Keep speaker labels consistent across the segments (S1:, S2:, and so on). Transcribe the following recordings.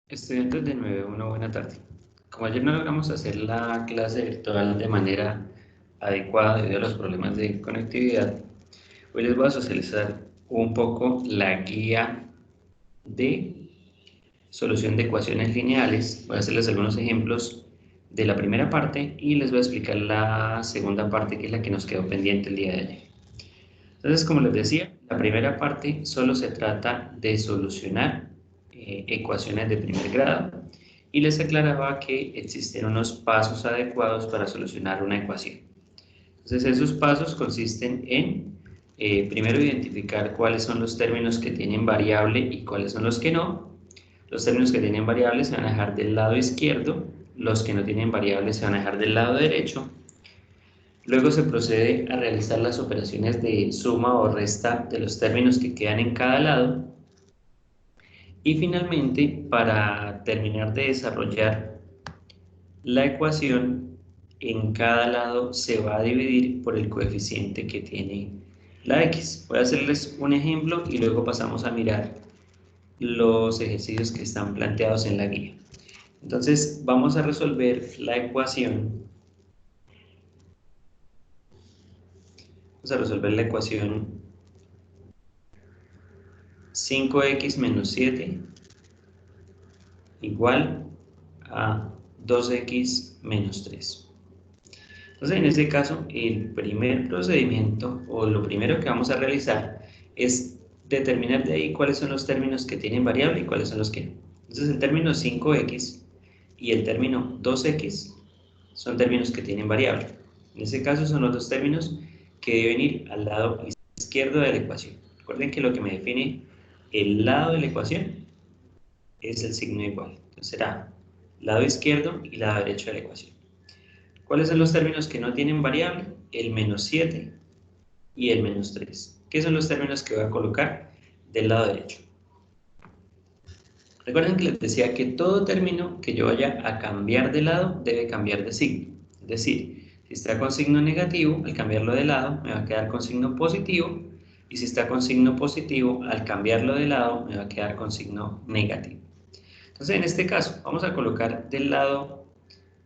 S1: Estudiantes de 9.1, buena tarde. Como ayer no logramos hacer la clase virtual de manera adecuada debido a los problemas de conectividad, hoy les voy a socializar un poco la guía de solución de ecuaciones lineales. Voy a hacerles algunos ejemplos de la primera parte y les voy a explicar la segunda parte, que es la que nos quedó pendiente el día de ayer. Entonces, como les decía, la primera parte solo se trata de solucionar ecuaciones de primer grado y les aclaraba que existen unos pasos adecuados para solucionar una ecuación. Entonces, esos pasos consisten en, primero, identificar cuáles son los términos que tienen variable y cuáles son los que no. Los términos que tienen variable se van a dejar del lado izquierdo, los que no tienen variable se van a dejar del lado derecho. Luego se procede a realizar las operaciones de suma o resta de los términos que quedan en cada lado. Y finalmente, para terminar de desarrollar la ecuación, en cada lado se va a dividir por el coeficiente que tiene la x. Voy a hacerles un ejemplo y luego pasamos a mirar los ejercicios que están planteados en la guía. Entonces, vamos a resolver la ecuación. Vamos a resolver la ecuación 5x menos 7 igual a 2x menos 3. Entonces, en este caso, el primer procedimiento o lo primero que vamos a realizar es determinar de ahí cuáles son los términos que tienen variable y cuáles son los que no. Entonces, el término 5x y el término 2x son términos que tienen variable. En este caso, son los dos términos que deben ir al lado izquierdo de la ecuación. Recuerden que lo que me define el lado de la ecuación es el signo igual. Entonces será lado izquierdo y lado derecho de la ecuación. ¿Cuáles son los términos que no tienen variable? El menos 7 y el menos 3. ¿Qué son los términos que voy a colocar del lado derecho? Recuerden que les decía que todo término que yo vaya a cambiar de lado debe cambiar de signo. Es decir, si está con signo negativo, al cambiarlo de lado me va a quedar con signo positivo, y si está con signo positivo, al cambiarlo de lado me va a quedar con signo negativo. Entonces, en este caso, vamos a colocar del lado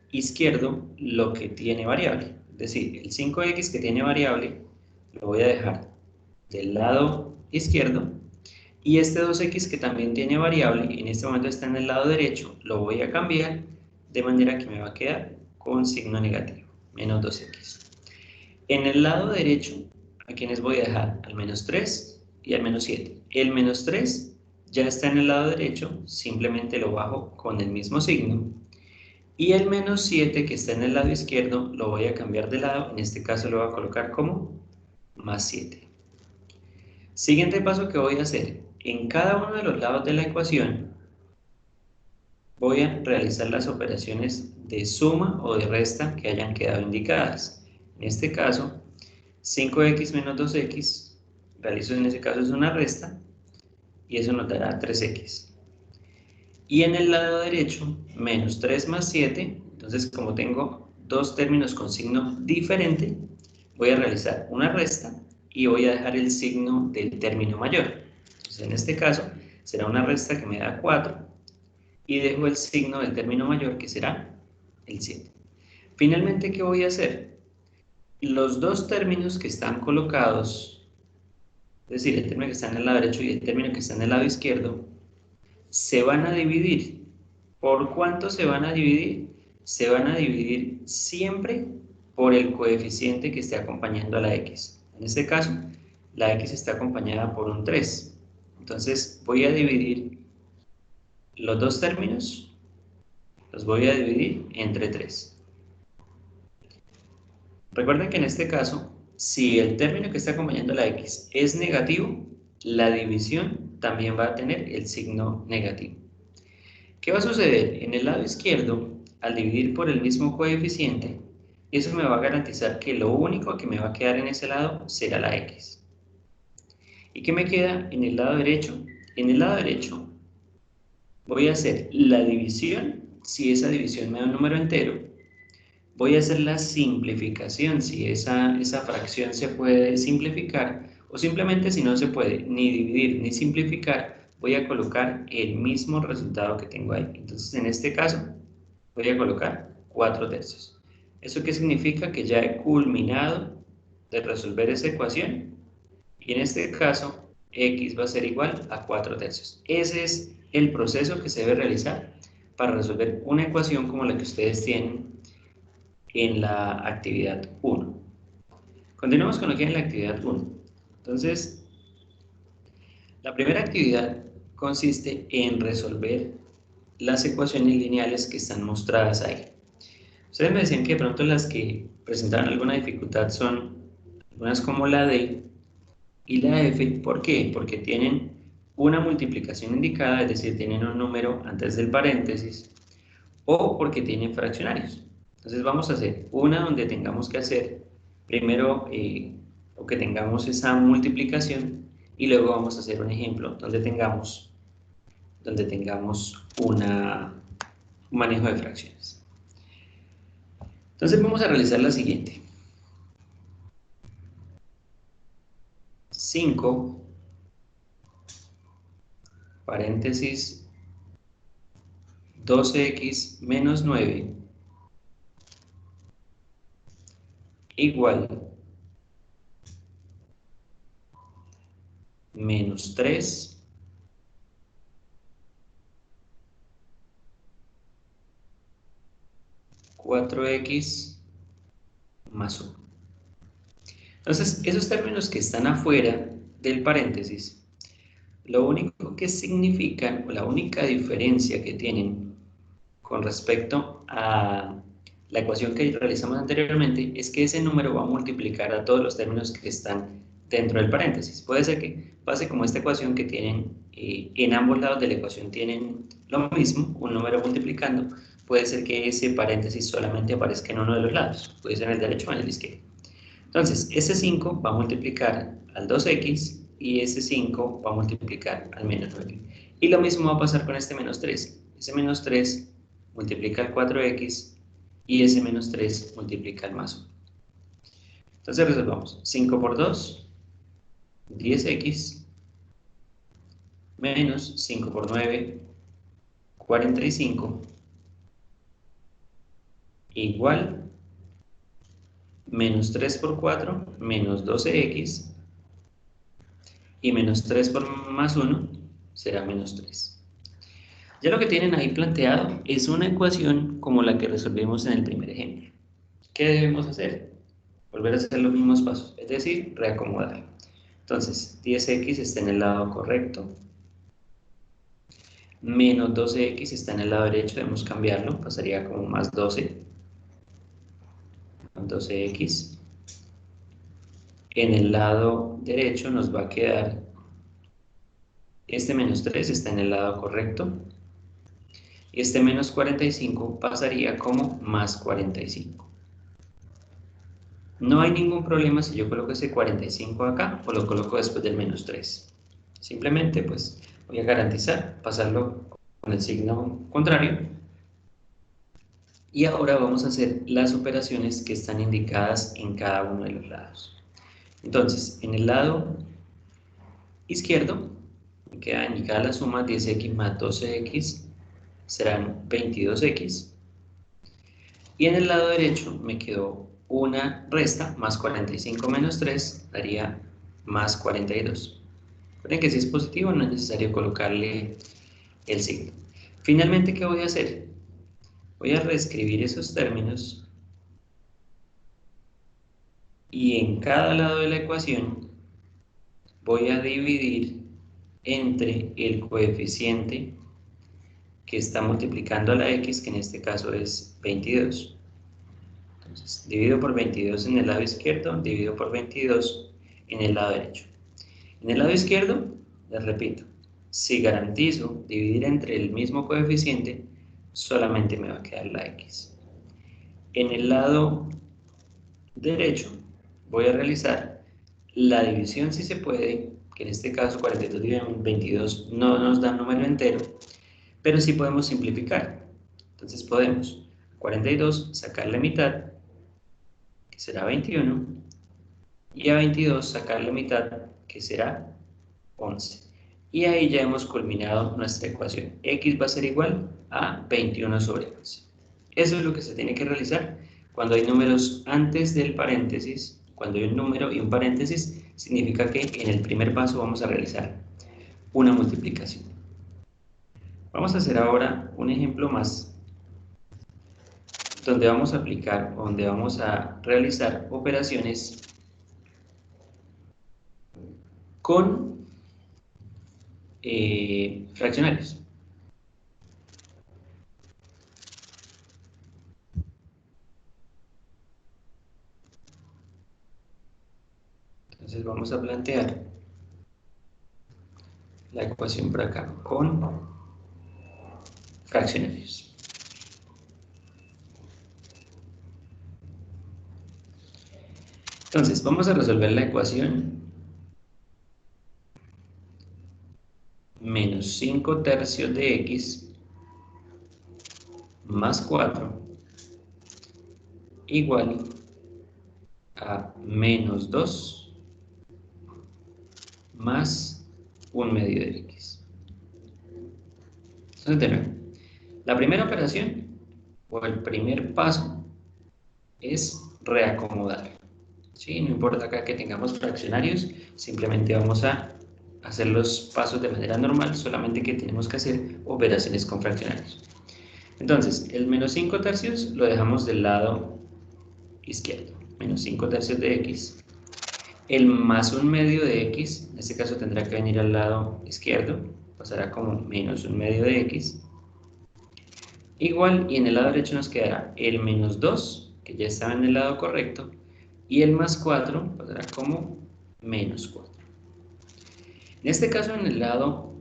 S1: izquierdo lo que tiene variable. Es decir, el 5x que tiene variable lo voy a dejar del lado izquierdo, y este 2x que también tiene variable, en este momento está en el lado derecho, lo voy a cambiar de manera que me va a quedar con signo negativo, menos 2x. En el lado derecho, ¿a quiénes voy a dejar? Al menos 3 y al menos 7. El menos 3 ya está en el lado derecho, simplemente lo bajo con el mismo signo. Y el menos 7 que está en el lado izquierdo lo voy a cambiar de lado, en este caso lo voy a colocar como más 7. Siguiente paso que voy a hacer, en cada uno de los lados de la ecuación voy a realizar las operaciones de suma o de resta que hayan quedado indicadas. En este caso, 5x menos 2x, realizo en este caso es una resta, y eso nos dará 3x. Y en el lado derecho, menos 3 más 7, entonces como tengo dos términos con signo diferente, voy a realizar una resta y voy a dejar el signo del término mayor. Entonces en este caso será una resta que me da 4 y dejo el signo del término mayor, que será el 7. Finalmente, ¿qué voy a hacer? Los dos términos que están colocados, es decir, el término que está en el lado derecho y el término que está en el lado izquierdo, se van a dividir. ¿Por cuánto se van a dividir? Se van a dividir siempre por el coeficiente que esté acompañando a la x. En este caso, la x está acompañada por un 3. Entonces voy a dividir los dos términos, los voy a dividir entre 3. Recuerden que en este caso, si el término que está acompañando a la x es negativo, la división también va a tener el signo negativo. ¿Qué va a suceder? En el lado izquierdo, al dividir por el mismo coeficiente, eso me va a garantizar que lo único que me va a quedar en ese lado será la x. ¿Y qué me queda en el lado derecho? En el lado derecho voy a hacer la división, si esa división me da un número entero. Voy a hacer la simplificación, si esa fracción se puede simplificar, o simplemente si no se puede ni dividir ni simplificar, voy a colocar el mismo resultado que tengo ahí. Entonces, en este caso, voy a colocar 4/3. ¿Eso qué significa? Que ya he culminado de resolver esa ecuación. Y en este caso, x va a ser igual a 4/3. Ese es el proceso que se debe realizar para resolver una ecuación como la que ustedes tienen en la actividad 1. Continuamos con lo que hay en la actividad 1. Entonces, la primera actividad consiste en resolver las ecuaciones lineales que están mostradas ahí. Ustedes me decían que de pronto las que presentaban alguna dificultad son algunas como la D y la F. ¿Por qué? Porque tienen una multiplicación indicada, es decir, tienen un número antes del paréntesis, o porque tienen fraccionarios. Entonces vamos a hacer una donde tengamos que hacer primero o que tengamos esa multiplicación y luego vamos a hacer un ejemplo donde tengamos un manejo de fracciones. Entonces vamos a realizar la siguiente. 5, paréntesis, 12x menos 9 igual menos 3 4x más 1. Entonces, esos términos que están afuera del paréntesis, lo único que significan, o la única diferencia que tienen con respecto a la ecuación que realizamos anteriormente, es que ese número va a multiplicar a todos los términos que están dentro del paréntesis. Puede ser que pase como esta ecuación que tienen, en ambos lados de la ecuación tienen lo mismo, un número multiplicando. Puede ser que ese paréntesis solamente aparezca en uno de los lados, puede ser en el derecho o en el izquierdo. Entonces, ese 5 va a multiplicar al 2x y ese 5 va a multiplicar al menos 9. Y lo mismo va a pasar con este menos 3. Ese menos 3 multiplica al 4x y ese menos 3 multiplica al más 1. Entonces resolvamos. 5 por 2, 10x, menos 5 por 9, 45, igual menos 3 por 4, menos 12x, y menos 3 por más 1 será menos 3. Ya lo que tienen ahí planteado es una ecuación como la que resolvimos en el primer ejemplo. ¿Qué debemos hacer? Volver a hacer los mismos pasos, es decir, reacomodar. Entonces, 10x está en el lado correcto, menos 12x está en el lado derecho, debemos cambiarlo, pasaría como más 12, 12x. En el lado derecho nos va a quedar, este menos 3 está en el lado correcto, y este menos 45 pasaría como más 45. No hay ningún problema si yo coloco ese 45 acá o lo coloco después del menos 3. Simplemente pues voy a garantizar pasarlo con el signo contrario. Y ahora vamos a hacer las operaciones que están indicadas en cada uno de los lados. Entonces, en el lado izquierdo me queda indicada la suma 10x más 12x serán 22x. Y en el lado derecho me quedó una resta, más 45 menos 3 daría más 42. Recuerden que si es positivo no es necesario colocarle el signo. Finalmente, ¿qué voy a hacer? Voy a reescribir esos términos y en cada lado de la ecuación voy a dividir entre el coeficiente que está multiplicando a la x, que en este caso es 22. Entonces, divido por 22 en el lado izquierdo, divido por 22 en el lado derecho. En el lado izquierdo, les repito, si garantizo dividir entre el mismo coeficiente, solamente me va a quedar la x. En el lado derecho, voy a realizar la división si se puede, que en este caso 42 dividido en 22 no nos da un número entero, pero sí podemos simplificar. Entonces podemos 42 sacarle mitad, que será 21, y a 22 sacarle mitad, que será 11. Y ahí ya hemos culminado nuestra ecuación. X va a ser igual a 21 sobre 11. Eso es lo que se tiene que realizar cuando hay números antes del paréntesis. Cuando hay un número y un paréntesis, significa que en el primer paso vamos a realizar una multiplicación. Vamos a hacer ahora un ejemplo más, donde vamos a aplicar, donde vamos a realizar operaciones con fraccionarios. Entonces vamos a plantear la ecuación por acá con fraccionarios. Entonces vamos a resolver la ecuación menos 5 tercios de x más 4 igual a menos 2 más 1 medio de x. Entonces, de nuevo, la primera operación o el primer paso es reacomodar. ¿Sí? No importa acá que tengamos fraccionarios, simplemente vamos a hacer los pasos de manera normal, solamente que tenemos que hacer operaciones con fraccionarios. Entonces, el menos 5 tercios lo dejamos del lado izquierdo, menos 5 tercios de x. El más 1 medio de x, en este caso tendrá que venir al lado izquierdo, pasará como menos 1 medio de x. Igual, y en el lado derecho nos quedará el menos 2, que ya estaba en el lado correcto, y el más 4 pasará como menos 4. En este caso, en el lado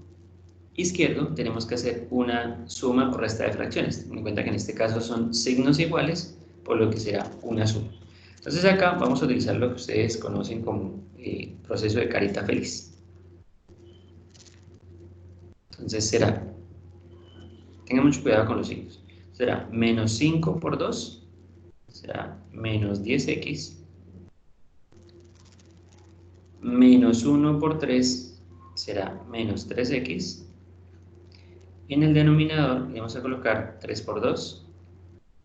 S1: izquierdo, tenemos que hacer una suma o resta de fracciones. Ten en cuenta que en este caso son signos iguales, por lo que será una suma. Entonces acá vamos a utilizar lo que ustedes conocen como proceso de carita feliz. Entonces será, tengan mucho cuidado con los signos, será menos 5 por 2, será menos 10x, menos 1 por 3 será menos 3x. En el denominador vamos a colocar 3 por 2,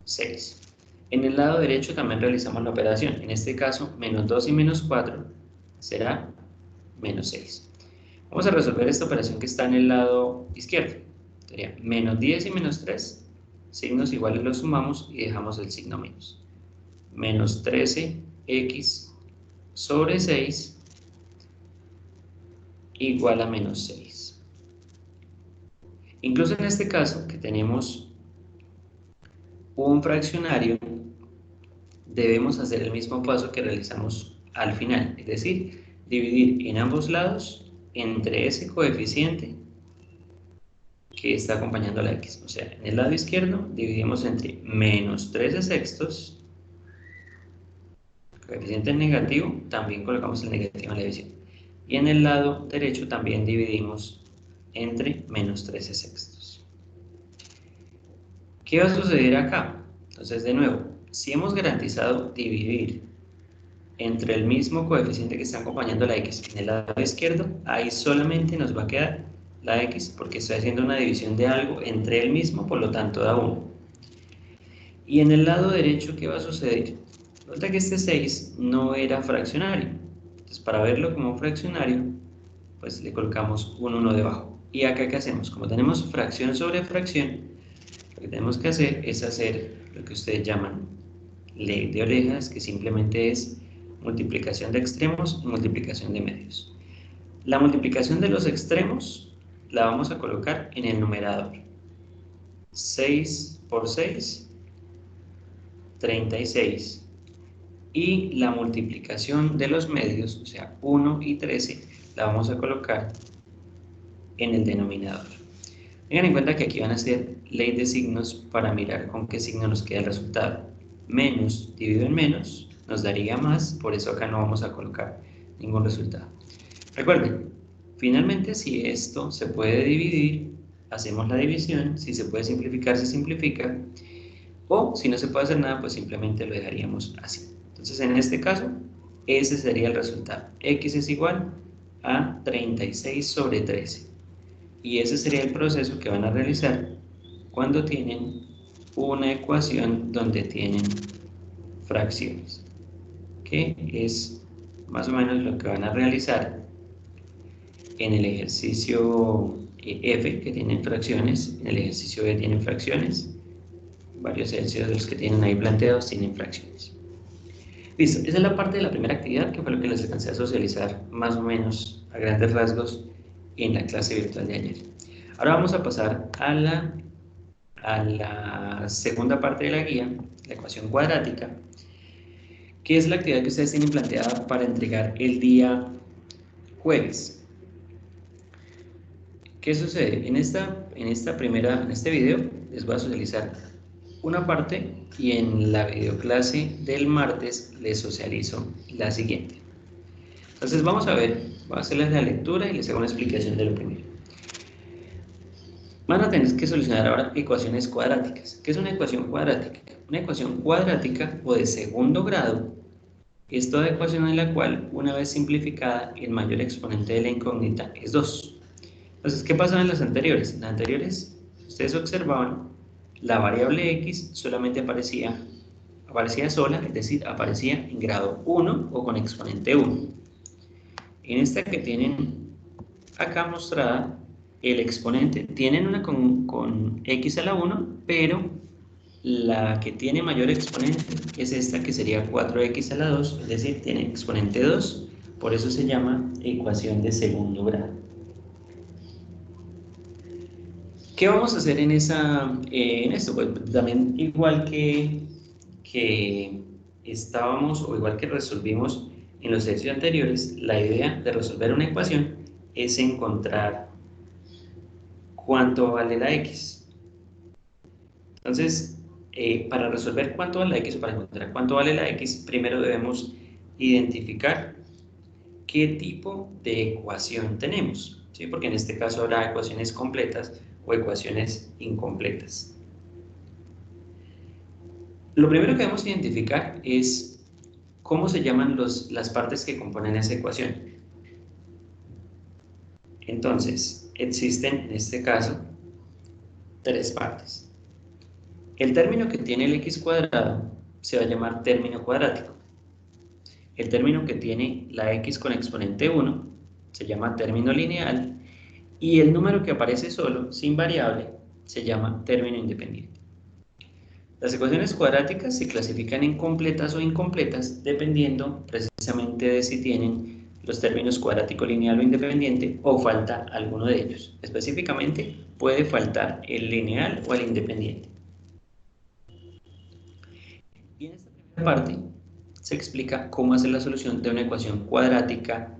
S1: 6. En el lado derecho también realizamos la operación. En este caso, menos 2 y menos 4 será menos 6. Vamos a resolver esta operación que está en el lado izquierdo. Sería menos 10 y menos 3. Signos iguales los sumamos y dejamos el signo menos. Menos 13x sobre 6 igual a menos 6. Incluso en este caso, que tenemos un fraccionario, debemos hacer el mismo paso que realizamos al final, es decir, dividir en ambos lados entre ese coeficiente que está acompañando a la x. O sea, en el lado izquierdo dividimos entre menos 13 sextos, coeficiente negativo, también colocamos el negativo en la división. Y en el lado derecho también dividimos entre menos 13 sextos. ¿Qué va a suceder acá? Entonces, de nuevo, si hemos garantizado dividir entre el mismo coeficiente que está acompañando la x en el lado izquierdo, ahí solamente nos va a quedar la x porque estoy haciendo una división de algo entre el mismo, por lo tanto da 1. Y en el lado derecho, ¿qué va a suceder? Nota que este 6 no era fraccionario. Entonces, para verlo como fraccionario, pues le colocamos un 1 debajo. ¿Y acá qué hacemos? Como tenemos fracción sobre fracción, lo que tenemos que hacer es hacer lo que ustedes llaman ley de orejas, que simplemente es multiplicación de extremos y multiplicación de medios. La multiplicación de los extremos la vamos a colocar en el numerador. 6 por 6, 36. Y la multiplicación de los medios, o sea, 1 y 13, la vamos a colocar en el denominador. Tengan en cuenta que aquí van a ser ley de signos para mirar con qué signo nos queda el resultado. Menos dividido en menos nos daría más, por eso acá no vamos a colocar ningún resultado. Recuerden, finalmente si esto se puede dividir, hacemos la división, si se puede simplificar, se simplifica, o si no se puede hacer nada, pues simplemente lo dejaríamos así. Entonces en este caso, ese sería el resultado. X es igual a 36 sobre 13. Y ese sería el proceso que van a realizar cuando tienen una ecuación donde tienen fracciones, que es más o menos lo que van a realizar en el ejercicio F, que tienen fracciones, en el ejercicio B tienen fracciones, varios ejercicios de los que tienen ahí planteados tienen fracciones. Listo, esa es la parte de la primera actividad, que fue lo que les alcancé a socializar más o menos a grandes rasgos en la clase virtual de ayer. Ahora vamos a pasar a la segunda parte de la guía, la ecuación cuadrática, que es la actividad que ustedes tienen planteada para entregar el día jueves. ¿Qué sucede? En este video les voy a socializar una parte y en la videoclase del martes les socializo la siguiente. Entonces vamos a ver, voy a hacerles la lectura y les hago una explicación de lo primero. Van a tener que solucionar ahora ecuaciones cuadráticas. ¿Qué es una ecuación cuadrática? Una ecuación cuadrática o de segundo grado es toda ecuación en la cual, una vez simplificada, el mayor exponente de la incógnita es 2. Entonces, ¿qué pasaba en las anteriores? En las anteriores, ustedes observaban, la variable x solamente aparecía sola, es decir, aparecía en grado 1 o con exponente 1. En esta que tienen acá mostrada, el exponente, tienen una con x a la 1, pero la que tiene mayor exponente es esta, que sería 4x a la 2, es decir, tiene exponente 2, por eso se llama ecuación de segundo grado. ¿Qué vamos a hacer en esto? Pues también igual que estábamos, o igual que resolvimos en los ejercicios anteriores, la idea de resolver una ecuación es encontrar cuánto vale la x. Entonces, para resolver cuánto vale la x o para encontrar cuánto vale la x, primero debemos identificar qué tipo de ecuación tenemos, ¿sí? Porque en este caso habrá ecuaciones completas o ecuaciones incompletas. Lo primero que debemos identificar es cómo se llaman las partes que componen esa ecuación. Entonces, existen en este caso tres partes. El término que tiene el x cuadrado se va a llamar término cuadrático. El término que tiene la x con exponente 1 se llama término lineal, y el número que aparece solo, sin variable, se llama término independiente. Las ecuaciones cuadráticas se clasifican en completas o incompletas dependiendo precisamente de si tienen los términos cuadrático, lineal o independiente, o falta alguno de ellos. Específicamente puede faltar el lineal o el independiente. Y en esta primera parte se explica cómo hacer la solución de una ecuación cuadrática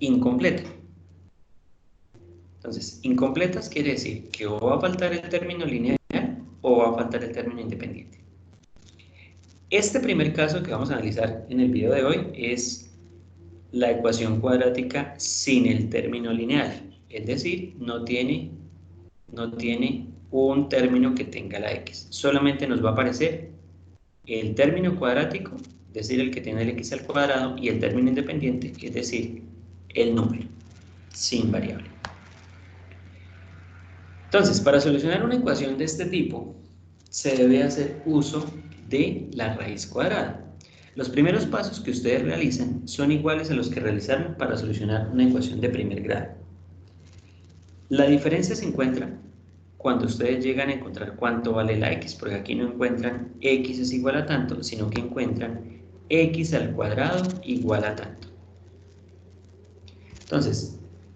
S1: incompleta. Entonces, incompletas quiere decir que o va a faltar el término lineal o va a faltar el término independiente. Este primer caso que vamos a analizar en el video de hoy es la ecuación cuadrática sin el término lineal, es decir, no tiene un término que tenga la x, solamente nos va a aparecer el término cuadrático, es decir, el que tiene el x al cuadrado, y el término independiente, es decir, el número, sin variable. Entonces, para solucionar una ecuación de este tipo, se debe hacer uso de la raíz cuadrada. Los primeros pasos que ustedes realizan son iguales a los que realizaron para solucionar una ecuación de primer grado. La diferencia se encuentra cuando ustedes llegan a encontrar cuánto vale la x, porque aquí no encuentran x es igual a tanto, sino que encuentran x al cuadrado igual a tanto. Entonces,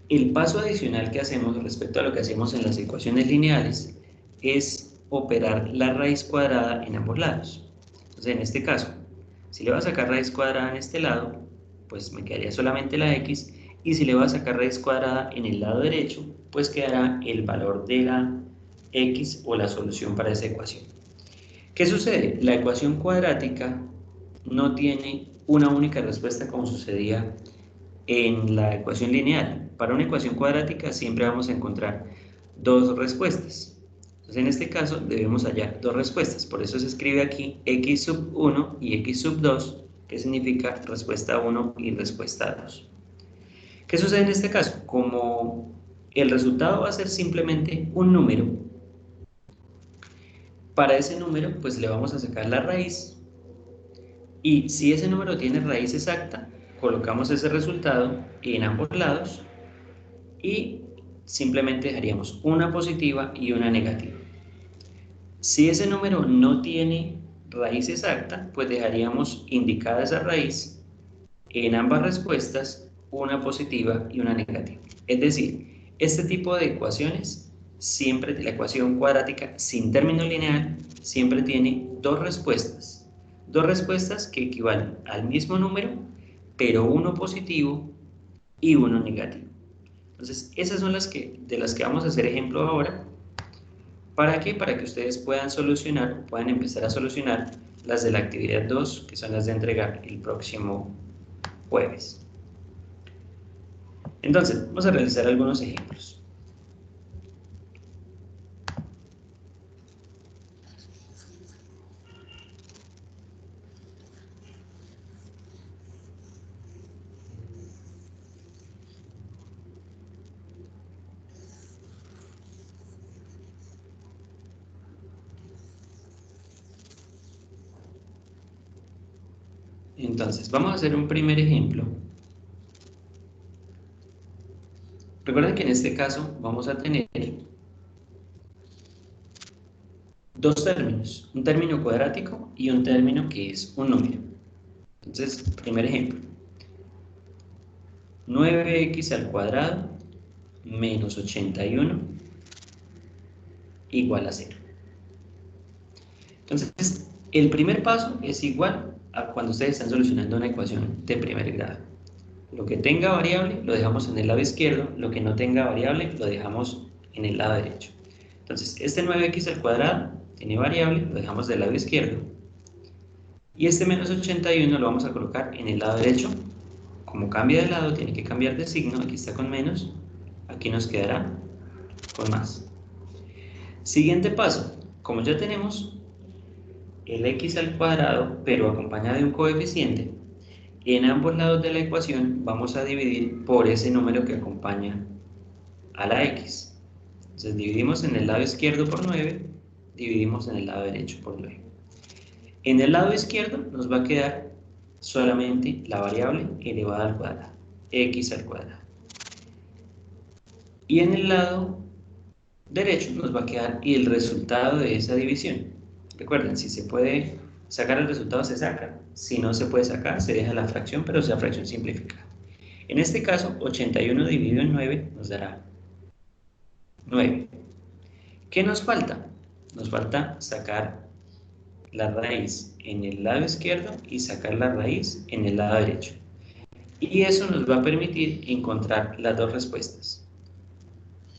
S1: el paso adicional que hacemos respecto a lo que hacemos en las ecuaciones lineales es operar la raíz cuadrada en ambos lados. Entonces, en este caso, si le voy a sacar raíz cuadrada en este lado, pues me quedaría solamente la x, y si le voy a sacar raíz cuadrada en el lado derecho, pues quedará el valor de la x o la solución para esa ecuación. ¿Qué sucede? La ecuación cuadrática no tiene una única respuesta como sucedía en la ecuación lineal. Para una ecuación cuadrática siempre vamos a encontrar dos respuestas. Entonces, en este caso debemos hallar dos respuestas. Por eso se escribe aquí x sub 1 y x sub 2, que significa respuesta 1 y respuesta 2. ¿Qué sucede en este caso? Como El resultado va a ser simplemente un número. Para ese número, pues le vamos a sacar la raíz. Y si ese número tiene raíz exacta, colocamos ese resultado en ambos lados y simplemente dejaríamos una positiva y una negativa. Si ese número no tiene raíz exacta, pues dejaríamos indicada esa raíz en ambas respuestas, una positiva y una negativa. Es decir, este tipo de ecuaciones, siempre la ecuación cuadrática sin término lineal, siempre tiene dos respuestas que equivalen al mismo número, pero uno positivo y uno negativo. Entonces, esas son de las que vamos a hacer ejemplo ahora. ¿Para qué? Para que ustedes puedan solucionar, puedan empezar a solucionar las de la actividad 2, que son las de entregar el próximo jueves. Entonces, vamos a realizar algunos ejemplos. Entonces, vamos a hacer un primer ejemplo. Recuerden que en este caso vamos a tener dos términos, un término cuadrático y un término que es un número. Entonces, primer ejemplo, 9x al cuadrado menos 81 igual a 0. Entonces, el primer paso es igual a cuando ustedes están solucionando una ecuación de primer grado. Lo que tenga variable lo dejamos en el lado izquierdo, lo que no tenga variable lo dejamos en el lado derecho. Entonces, este 9x al cuadrado tiene variable, lo dejamos del lado izquierdo. Y este menos 81 lo vamos a colocar en el lado derecho. Como cambia de lado, tiene que cambiar de signo. Aquí está con menos, aquí nos quedará con más. Siguiente paso, como ya tenemos el x al cuadrado, pero acompañado de un coeficiente, en ambos lados de la ecuación vamos a dividir por ese número que acompaña a la x. Entonces dividimos en el lado izquierdo por 9, dividimos en el lado derecho por 9. En el lado izquierdo nos va a quedar solamente la variable elevada al cuadrado, x al cuadrado. Y en el lado derecho nos va a quedar el resultado de esa división. Recuerden, si se puede sacar el resultado, se saca. Si no se puede sacar, se deja la fracción, pero esa fracción simplificada. En este caso, 81 dividido en 9 nos dará 9. ¿Qué nos falta? Nos falta sacar la raíz en el lado izquierdo y sacar la raíz en el lado derecho. Y eso nos va a permitir encontrar las dos respuestas,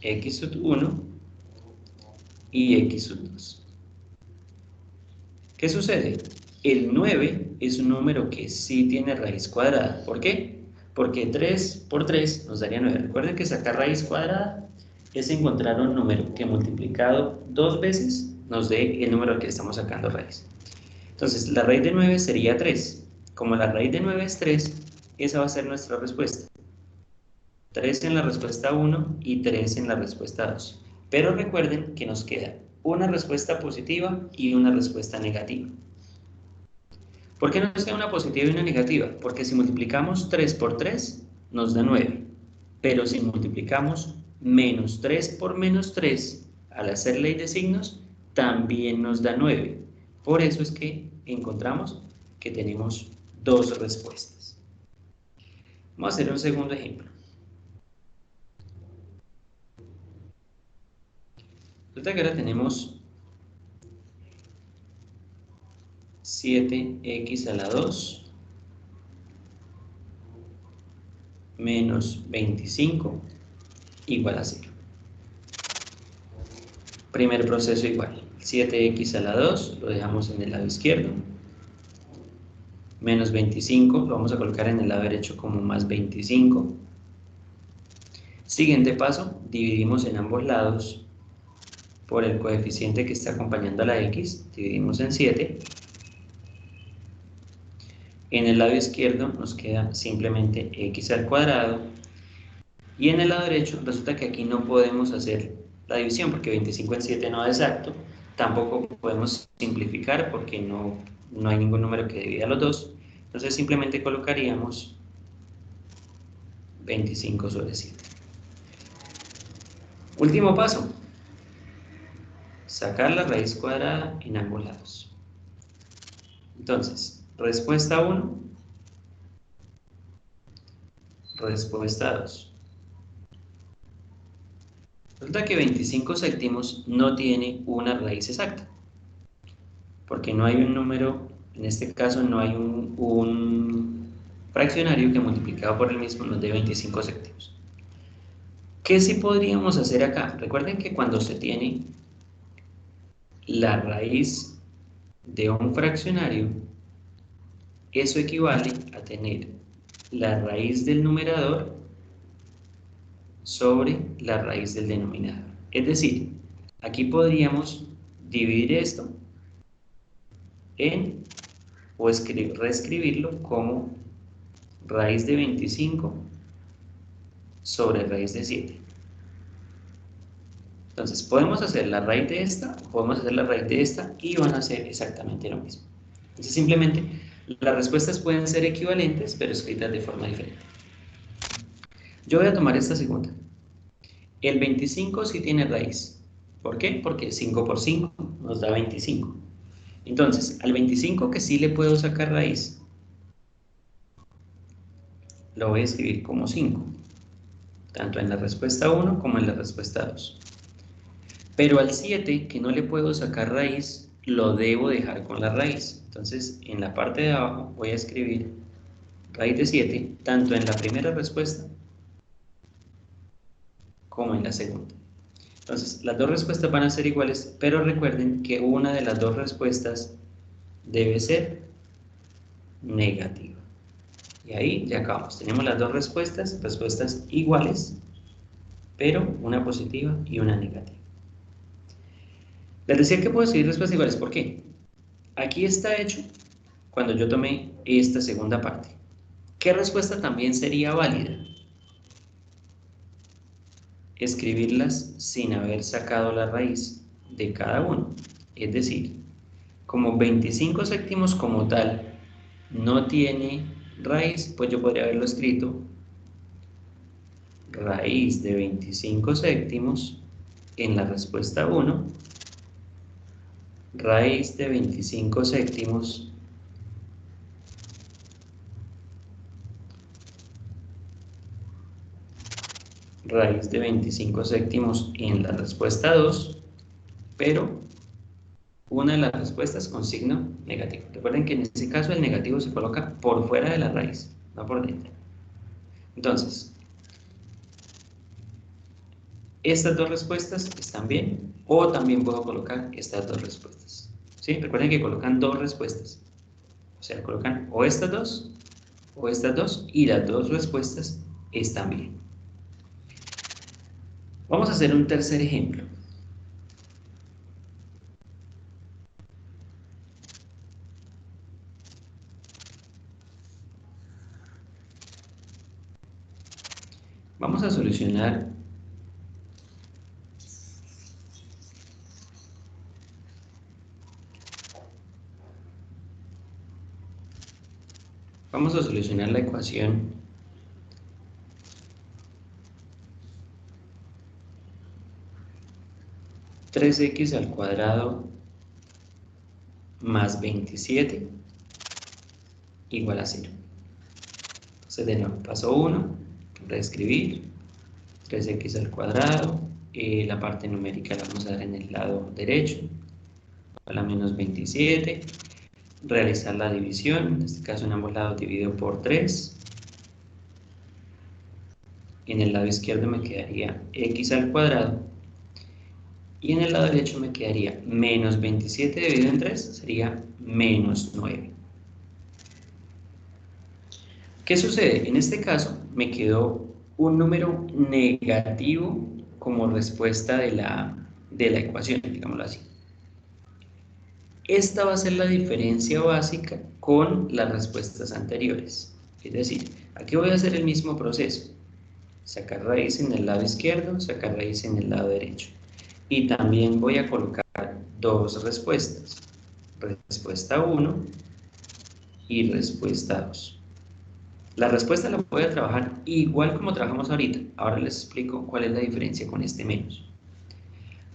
S1: x sub 1 y x sub 2. ¿Qué sucede? El 9 es un número que sí tiene raíz cuadrada. ¿Por qué? Porque 3 por 3 nos daría 9. Recuerden que sacar raíz cuadrada es encontrar un número que multiplicado dos veces nos dé el número que estamos sacando raíz. Entonces, la raíz de 9 sería 3. Como la raíz de 9 es 3, esa va a ser nuestra respuesta. 3 en la respuesta 1 y 3 en la respuesta 2. Pero recuerden que nos queda una respuesta positiva y una respuesta negativa. ¿Por qué nos queda una positiva y una negativa? Porque si multiplicamos 3 por 3, nos da 9. Pero si multiplicamos menos 3 por menos 3, al hacer ley de signos, también nos da 9. Por eso es que encontramos que tenemos dos respuestas. Vamos a hacer un segundo ejemplo. Resulta que ahora tenemos 7x a la 2 menos 25 igual a 0. Primer proceso igual. 7x a la 2 lo dejamos en el lado izquierdo. Menos 25 lo vamos a colocar en el lado derecho como más 25. Siguiente paso, dividimos en ambos lados por el coeficiente que está acompañando a la x. Dividimos en 7. En el lado izquierdo nos queda simplemente x al cuadrado Y en el lado derecho resulta que aquí no podemos hacer la división porque 25 en 7 no es exacto. Tampoco podemos simplificar porque no hay ningún número que divida los dos. Entonces simplemente colocaríamos 25 sobre 7. Último paso. Sacar la raíz cuadrada en ambos lados. Entonces, respuesta 1, respuesta 2. Resulta que 25 séptimos no tiene una raíz exacta, porque no hay un número, en este caso no hay un fraccionario que multiplicado por el mismo nos dé 25 séptimos. ¿Qué sí podríamos hacer acá? Recuerden que cuando se tiene la raíz de un fraccionario, eso equivale a tener la raíz del numerador sobre la raíz del denominador. Es decir, aquí podríamos dividir esto en, o reescribirlo como raíz de 25 sobre raíz de 7. Entonces, podemos hacer la raíz de esta, podemos hacer la raíz de esta y van a ser exactamente lo mismo. Entonces, simplemente, las respuestas pueden ser equivalentes, pero escritas de forma diferente. Yo voy a tomar esta segunda. El 25 sí tiene raíz. ¿Por qué? Porque 5 por 5 nos da 25. Entonces, al 25 que sí le puedo sacar raíz, lo voy a escribir como 5, tanto en la respuesta 1 como en la respuesta 2. Pero al 7, que no le puedo sacar raíz, lo debo dejar con la raíz. Entonces, en la parte de abajo voy a escribir raíz de 7, tanto en la primera respuesta como en la segunda. Entonces, las dos respuestas van a ser iguales, pero recuerden que una de las dos respuestas debe ser negativa. Y ahí ya acabamos. Tenemos las dos respuestas iguales, pero una positiva y una negativa. Les decía que puedo escribir respuestas iguales. ¿Por qué? Aquí está hecho cuando yo tomé esta segunda parte. ¿Qué respuesta también sería válida? Escribirlas sin haber sacado la raíz de cada uno. Es decir, como 25 séptimos como tal no tiene raíz, pues yo podría haberlo escrito raíz de 25 séptimos en la respuesta 1, raíz de 25 séptimos raíz de 25 séptimos en la respuesta 2, pero una de las respuestas con signo negativo. Recuerden que en este caso el negativo se coloca por fuera de la raíz, no por dentro. Entonces, estas dos respuestas están bien, o también puedo colocar estas dos respuestas. ¿Sí? Recuerden que colocan dos respuestas. O sea, colocan o estas dos, y las dos respuestas están bien. Vamos a hacer un tercer ejemplo. Vamos a solucionar la ecuación (3x² más 27 igual a 0). Entonces, de nuevo, paso 1, reescribir 3x², la parte numérica la vamos a dar en el lado derecho, a la menos 27, realizar la división, en este caso en ambos lados dividido por 3, en el lado izquierdo me quedaría x², y en el lado derecho me quedaría menos 27 dividido en 3, sería menos 9. ¿Qué sucede? En este caso me quedó un número negativo como respuesta de la ecuación, digámoslo así. Esta va a ser la diferencia básica con las respuestas anteriores. Es decir, aquí voy a hacer el mismo proceso. sacar raíz en el lado izquierdo, sacar raíz en el lado derecho. Y también voy a colocar dos respuestas, respuesta 1 y respuesta 2. La respuesta la voy a trabajar igual como trabajamos ahorita. Ahora les explico cuál es la diferencia con este menos.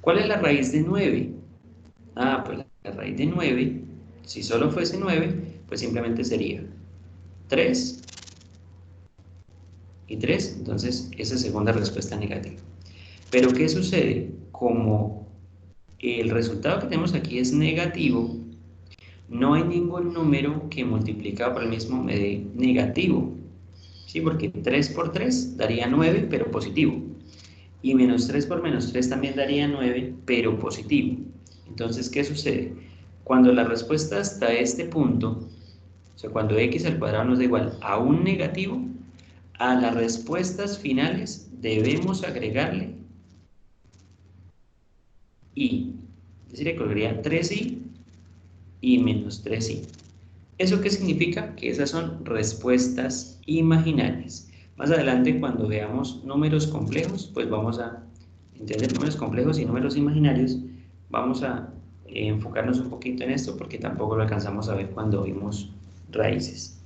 S1: ¿Cuál es la raíz de 9? Pues la raíz de 9, si solo fuese 9, pues simplemente sería 3 y 3, entonces esa segunda respuesta negativa. Pero ¿qué sucede? Como el resultado que tenemos aquí es negativo, no hay ningún número que multiplicado por el mismo me dé negativo, ¿sí? Porque 3 por 3 daría 9, pero positivo. Y menos 3 por menos 3 también daría 9, pero positivo. Entonces, ¿qué sucede? Cuando la respuesta hasta este punto, o sea, cuando x al cuadrado nos da igual a un negativo, a las respuestas finales debemos agregarle y. Es decir, que colocaría 3i y menos 3i. ¿Eso qué significa? Que esas son respuestas imaginarias. Más adelante, cuando veamos números complejos, pues vamos a entender números complejos y números imaginarios. Vamos a enfocarnos un poquito en esto porque tampoco lo alcanzamos a ver cuando vimos raíces.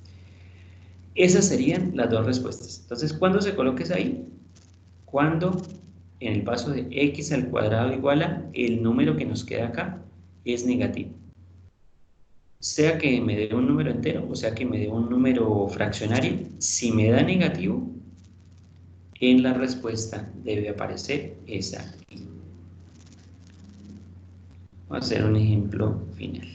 S1: Esas serían las dos respuestas. Entonces, ¿cuándo se coloques ahí? Cuando en el paso de x al cuadrado igual a el número que nos queda acá es negativo. Sea que me dé un número entero o sea que me dé un número fraccionario, si me da negativo, en la respuesta debe aparecer esa i. Vamos a hacer un ejemplo final.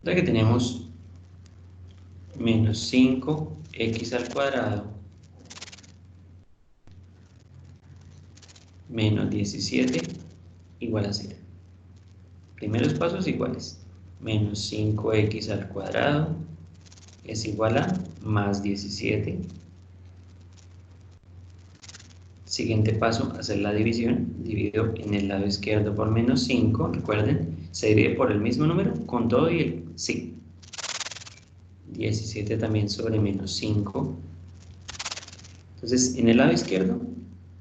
S1: Ya que tenemos menos 5x al cuadrado menos 17 igual a 0. Primeros pasos iguales. Menos 5x al cuadrado es igual a más 17. Siguiente paso, hacer la división. Divido en el lado izquierdo por menos 5. Recuerden, se divide por el mismo número con todo y el sí. 17 también sobre menos 5. Entonces, en el lado izquierdo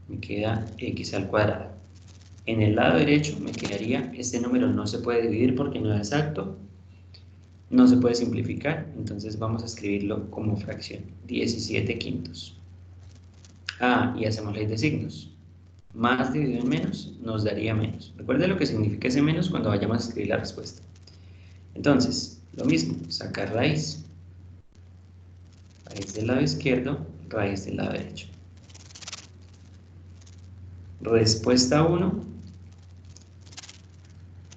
S1: me queda x al cuadrado. En el lado derecho me quedaría, este número no se puede dividir porque no es exacto, no se puede simplificar, entonces vamos a escribirlo como fracción, 17 quintos. Y hacemos ley de signos. Más dividido en menos nos daría menos. Recuerden lo que significa ese menos cuando vayamos a escribir la respuesta. Entonces, lo mismo, sacar raíz. Raíz del lado izquierdo, raíz del lado derecho. Respuesta 1,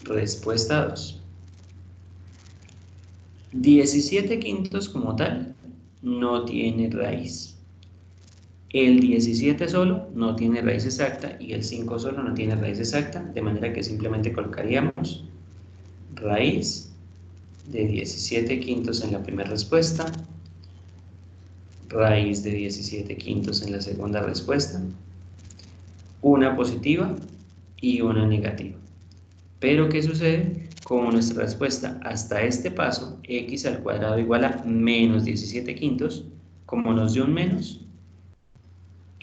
S1: respuesta 2. 17 quintos como tal no tiene raíz. El 17 solo no tiene raíz exacta y el 5 solo no tiene raíz exacta, de manera que simplemente colocaríamos raíz de 17 quintos en la primera respuesta, raíz de 17 quintos en la segunda respuesta, una positiva y una negativa. Pero ¿qué sucede? Como nuestra respuesta hasta este paso, x al cuadrado igual a menos 17 quintos, como nos dio un menos,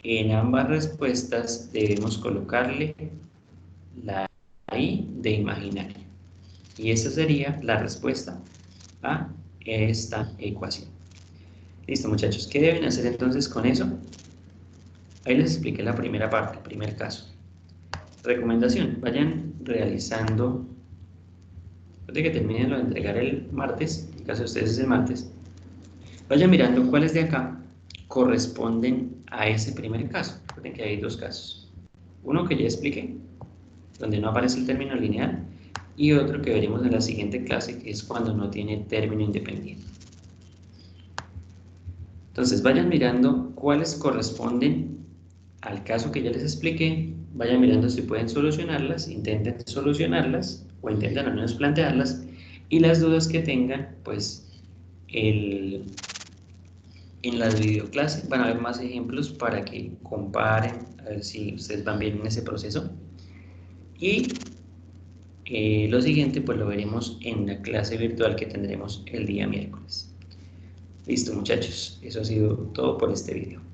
S1: en ambas respuestas debemos colocarle la i de imaginaria. Y esa sería la respuesta a esta ecuación. Listo, muchachos. ¿Qué deben hacer entonces con eso? Ahí les expliqué la primera parte, el primer caso. Recomendación, vayan realizando, después de que terminen lo de entregar el martes, en el caso de ustedes es el martes, vayan mirando cuáles de acá corresponden a ese primer caso. Recuerden que hay dos casos. Uno que ya expliqué, donde no aparece el término lineal, y otro que veremos en la siguiente clase, que es cuando no tiene término independiente. Entonces, vayan mirando cuáles corresponden al caso que ya les expliqué, vayan mirando si pueden solucionarlas, intenten solucionarlas, o intenten al menos plantearlas, y las dudas que tengan, pues, en las videoclases van a haber más ejemplos para que comparen, a ver si ustedes van bien en ese proceso. Y Lo siguiente pues lo veremos en la clase virtual que tendremos el día miércoles. Listo muchachos, eso ha sido todo por este video.